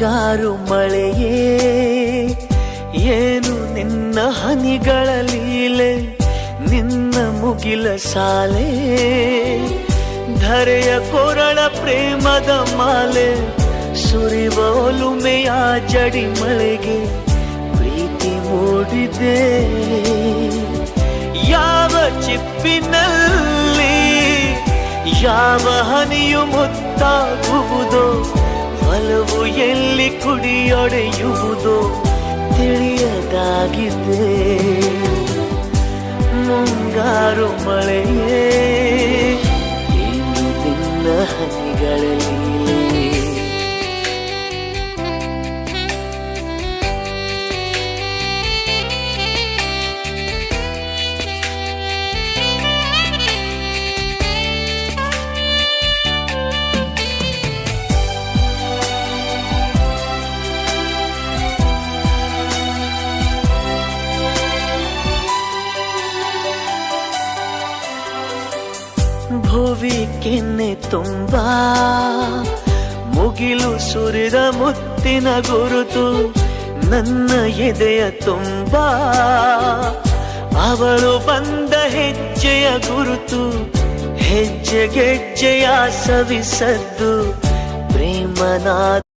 ಮುಂಗಾರು ಮಳೆಯೇ ಏನು ನಿನ್ನ ಹನಿಗಳ ಲೀಲೆ, ನಿನ್ನ ಮುಗಿಲ ಸಾಲೆ ಧರೆಯ ಕೊರಳ ಪ್ರೇಮದ ಮಾಲೆ, ಸುರಿವ ಒಲುಮೆಯ ಜಡಿ ಮಳೆಗೆ ಪ್ರೀತಿ ಮೂಡಿದೆ. ಯಾವ ಚಿಪ್ಪಿನಲ್ಲಿ ಯಾವ ಹನಿಯು ಮುತ್ತಾಗುವುದೋ, ಒಲವು ಎಲ್ಲಿ ಕುಡಿಯೊಡೆಯುವುದೋ ತಿಳಿಯದಾಗಿದೆ. ಮುಂಗಾರು ಮಳೆಯೇ ಏನು ನಿನ್ನ ಹನಿಗಳಲ್ಲಿ. ಭುವಿ ಕೆನ್ನೆ ತುಂಬಾ ಮುಗಿಲು ಸುರಿದ ಮುತ್ತಿನ ಗುರುತು, ನನ್ನ ಎದೆಯ ತುಂಬಾ ಅವಳು ಬಂದ ಹೆಜ್ಜೆಯ ಗುರುತು, ಹೆಜ್ಜೆಗೆಜ್ಜೆಯ ಸವಿಸದ್ದು ಪ್ರೇಮನಾದ